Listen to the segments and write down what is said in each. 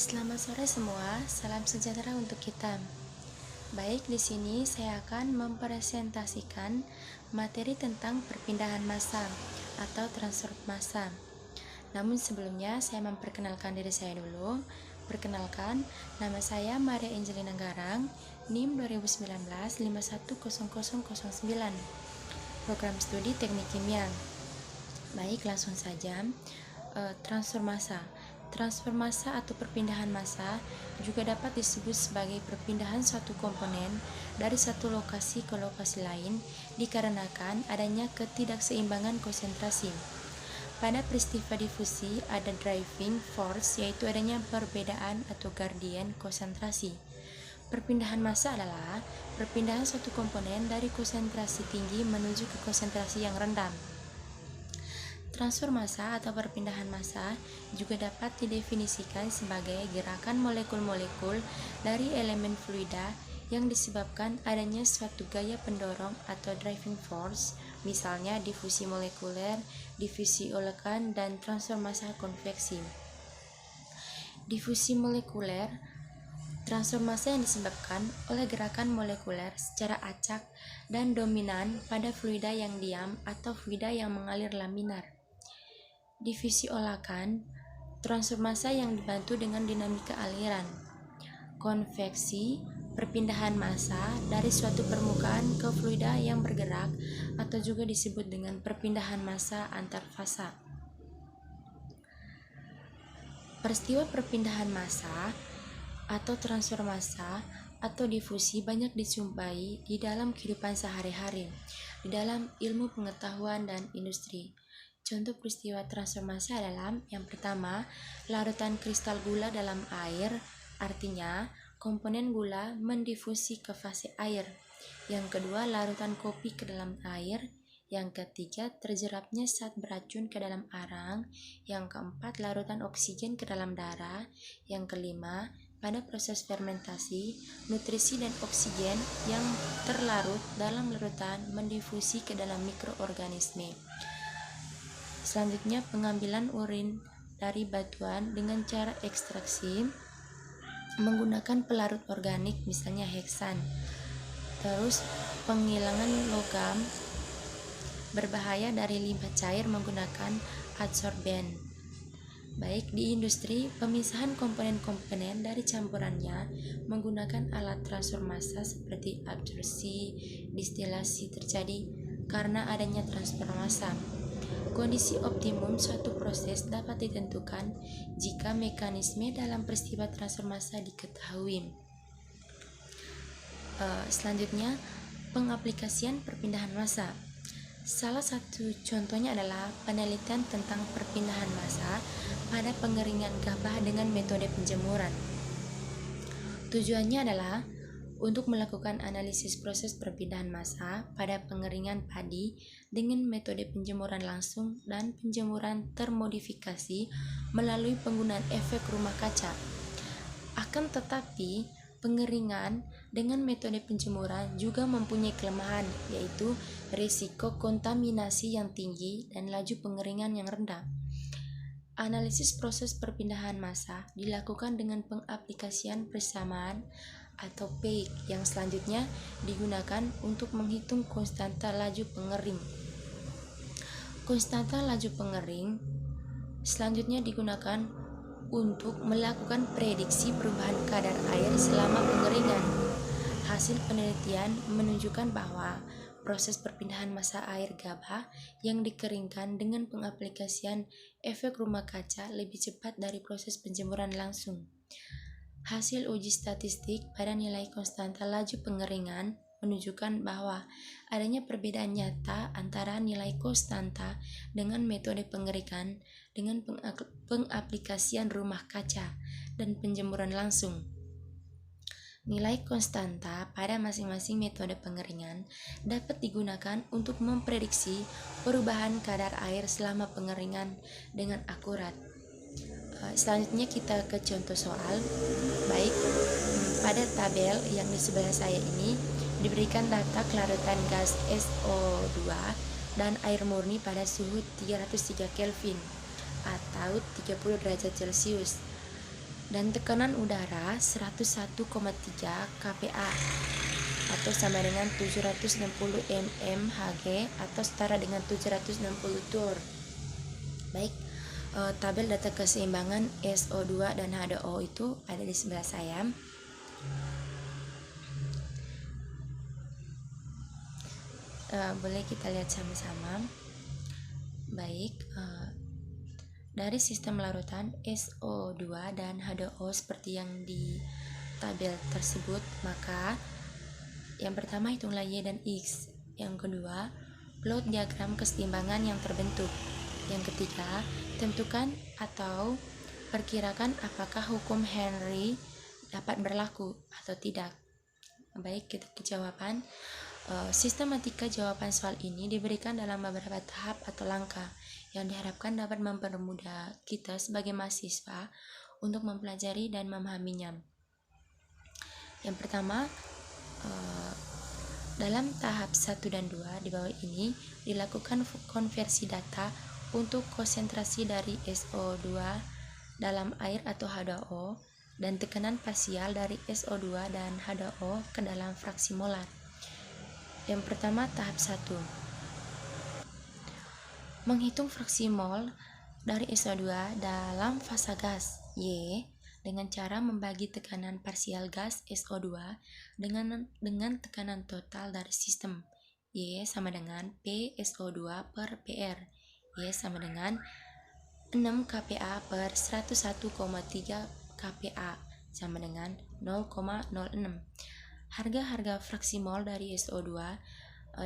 Selamat sore semua, salam sejahtera untuk kita. Baik, di sini saya akan mempresentasikan materi tentang perpindahan massa atau transfer massa. Namun sebelumnya saya memperkenalkan diri saya dulu. Perkenalkan, nama saya Maria Angelina Garang, NIM 2019 510009, Program Studi Teknik Kimia. Baik, langsung saja. Transfer massa. Transfer massa atau perpindahan massa juga dapat disebut sebagai perpindahan suatu komponen dari satu lokasi ke lokasi lain dikarenakan adanya ketidakseimbangan konsentrasi. Pada peristiwa difusi ada driving force, yaitu adanya perbedaan atau gradien konsentrasi. Perpindahan massa adalah perpindahan suatu komponen dari konsentrasi tinggi menuju ke konsentrasi yang rendah. Transfer massa atau perpindahan massa juga dapat didefinisikan sebagai gerakan molekul-molekul dari elemen fluida yang disebabkan adanya suatu gaya pendorong atau driving force, misalnya difusi molekuler, difusi olekan, dan transfer massa konveksi. Difusi molekuler, transfer massa yang disebabkan oleh gerakan molekuler secara acak dan dominan pada fluida yang diam atau fluida yang mengalir laminar. Difusi olakan, transfer massa yang dibantu dengan dinamika aliran. Konveksi, perpindahan massa dari suatu permukaan ke fluida yang bergerak atau juga disebut dengan perpindahan massa antar fasa. Peristiwa perpindahan massa atau transfer massa atau difusi banyak dijumpai di dalam kehidupan sehari-hari, di dalam ilmu pengetahuan dan industri. Contoh peristiwa transfer massa adalah yang pertama, larutan kristal gula dalam air, artinya komponen gula mendifusi ke fase air. Yang kedua, larutan kopi ke dalam air. Yang ketiga, terjerapnya zat beracun ke dalam arang. Yang keempat, larutan oksigen ke dalam darah. Yang kelima, pada proses fermentasi, nutrisi dan oksigen yang terlarut dalam larutan mendifusi ke dalam mikroorganisme. Selanjutnya, pengambilan urin dari batuan dengan cara ekstraksi menggunakan pelarut organik, misalnya heksan. Terus, penghilangan logam berbahaya dari limbah cair menggunakan adsorben. Baik, di industri, pemisahan komponen-komponen dari campurannya menggunakan alat transfer massa seperti absorpsi, distilasi terjadi karena adanya transfer massa. Kondisi optimum suatu proses dapat ditentukan jika mekanisme dalam peristiwa transfer massa diketahui. Selanjutnya, pengaplikasian perpindahan massa. Salah satu contohnya adalah penelitian tentang perpindahan massa pada pengeringan gabah dengan metode penjemuran. Tujuannya adalah untuk melakukan analisis proses perpindahan massa pada pengeringan padi dengan metode penjemuran langsung dan penjemuran termodifikasi melalui penggunaan efek rumah kaca. Akan tetapi, pengeringan dengan metode penjemuran juga mempunyai kelemahan, yaitu risiko kontaminasi yang tinggi dan laju pengeringan yang rendah. Analisis proses perpindahan massa dilakukan dengan pengaplikasian persamaan atau PEIK yang selanjutnya digunakan untuk menghitung konstanta laju pengering. Konstanta laju pengering selanjutnya digunakan untuk melakukan prediksi perubahan kadar air selama pengeringan. Hasil penelitian menunjukkan bahwa proses perpindahan massa air gabah yang dikeringkan dengan pengaplikasian efek rumah kaca lebih cepat dari proses penjemuran langsung. Hasil uji statistik pada nilai konstanta laju pengeringan menunjukkan bahwa adanya perbedaan nyata antara nilai konstanta dengan metode pengeringan dengan pengaplikasian rumah kaca dan penjemuran langsung. Nilai konstanta pada masing-masing metode pengeringan dapat digunakan untuk memprediksi perubahan kadar air selama pengeringan dengan akurat. Selanjutnya kita ke contoh soal. Baik, pada tabel yang di sebelah saya ini diberikan data kelarutan gas SO2 dan air murni pada suhu 303 Kelvin atau 30 derajat Celcius. dan tekanan udara 101,3 kPa atau sama dengan 760 mmHg atau setara dengan 760 Joule. Baik, tabel data keseimbangan SO2 dan H2O itu ada di sebelah saya. Boleh kita lihat sama-sama. Baik, dari sistem larutan SO2 dan H2O seperti yang di tabel tersebut, maka yang pertama hitunglah Y dan X. Yang kedua, plot diagram keseimbangan yang terbentuk. Yang ketiga, tentukan atau perkirakan apakah hukum Henry dapat berlaku atau tidak. Baik, kita ke jawaban. Sistematika jawaban soal ini diberikan dalam beberapa tahap atau langkah yang diharapkan dapat mempermudah kita sebagai mahasiswa untuk mempelajari dan memahaminya. Yang pertama, dalam tahap 1 dan 2 di bawah ini dilakukan konversi data untuk konsentrasi dari SO2 dalam air atau H2O dan tekanan parsial dari SO2 dan H2O ke dalam fraksi molar. Yang pertama, tahap 1. Menghitung fraksi mol dari SO2 dalam fasa gas Y dengan cara membagi tekanan parsial gas SO2 dengan tekanan total dari sistem. Y sama dengan P SO2 per PR. Y sama dengan 6 kPa per 101,3 kPa sama dengan 0,06. Harga-harga fraksi mol dari SO2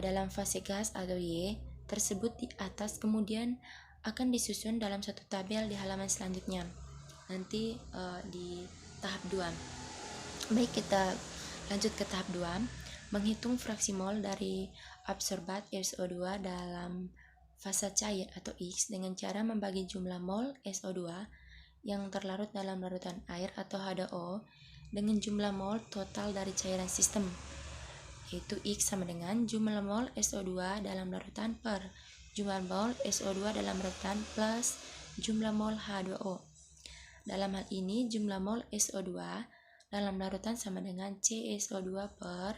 dalam fase gas atau Y tersebut di atas kemudian akan disusun dalam satu tabel di halaman selanjutnya, nanti di tahap 2. Baik, kita lanjut ke tahap 2, menghitung fraksi mol dari absorbat SO2 dalam fasa cair atau X dengan cara membagi jumlah mol SO2 yang terlarut dalam larutan air atau H2O dengan jumlah mol total dari cairan sistem, yaitu X sama dengan jumlah mol SO2 dalam larutan per jumlah mol SO2 dalam larutan plus jumlah mol H2O. Dalam hal ini jumlah mol SO2 dalam larutan sama dengan CSO2 per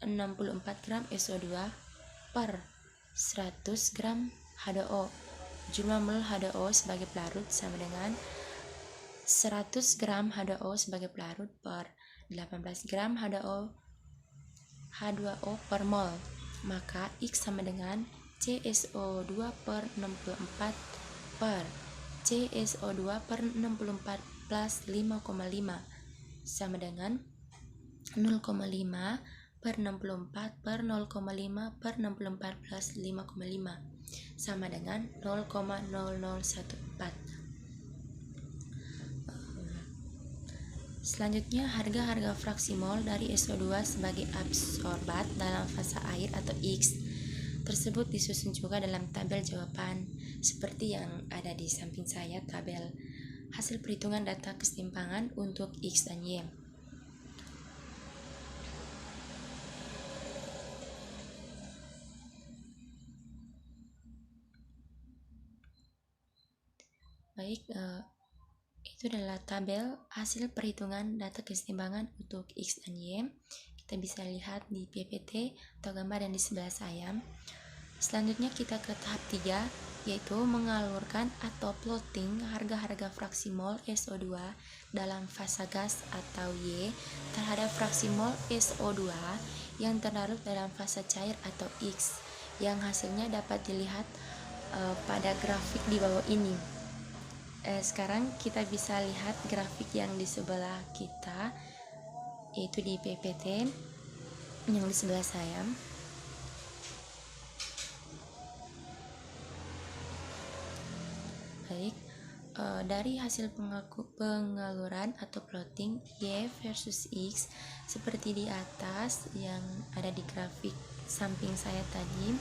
64 gram SO2 per 100 gram H2O. Jumlah mol H2O sebagai pelarut sama dengan 100 gram H2O sebagai pelarut per 18 gram H2O per mol. Maka X sama dengan CSO2 per 64 per CSO2 per 64 plus 5,5 sama dengan 0,5 per 64 per 0,5 per 64 plus 5,5 sama dengan 0,0014. Selanjutnya, harga-harga fraksi mol dari SO2 sebagai absorbat dalam fase air atau X tersebut disusun juga dalam tabel jawaban seperti yang ada di samping saya, tabel hasil perhitungan data keseimbangan untuk X dan Y. Baik, itu adalah tabel hasil perhitungan data keseimbangan untuk X dan Y. Kita bisa lihat di PPT atau gambar yang di sebelah saya. Selanjutnya kita ke tahap 3, yaitu mengalurkan atau plotting harga-harga fraksi mol SO2 dalam fasa gas atau Y terhadap fraksi mol SO2 yang terlarut dalam fasa cair atau X, yang hasilnya dapat dilihat pada grafik di bawah ini. Sekarang kita bisa lihat grafik yang di sebelah kita, yaitu di PPT yang di sebelah saya. Baik, dari hasil pengaluran atau plotting Y versus X seperti di atas yang ada di grafik samping saya tadi,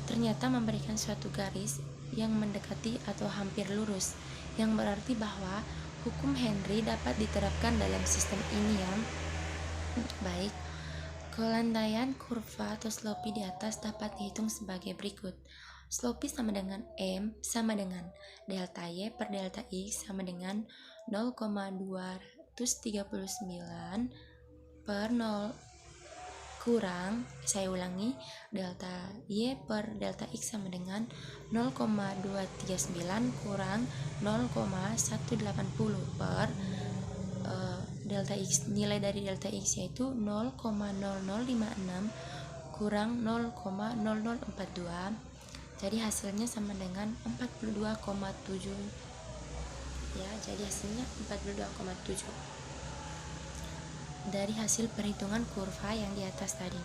ternyata memberikan suatu garis yang mendekati atau hampir lurus, yang berarti bahwa hukum Henry dapat diterapkan dalam sistem ini ya. Baik, kelandaian kurva atau slope di atas dapat dihitung sebagai berikut. Slope sama dengan M sama dengan delta Y per delta X sama dengan 0,239 per 0 kurang, saya ulangi, delta Y per delta X sama dengan 0,239 kurang 0,180 per delta X. Nilai dari delta X yaitu 0,0056 kurang 0,0042. Jadi hasilnya sama dengan 42,7 ya. Jadi hasilnya 42,7 dari hasil perhitungan kurva yang di atas tadi.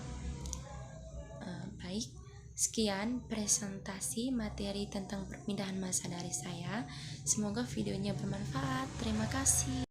Baik, sekian presentasi materi tentang perpindahan massa dari saya. Semoga videonya bermanfaat. Terima kasih.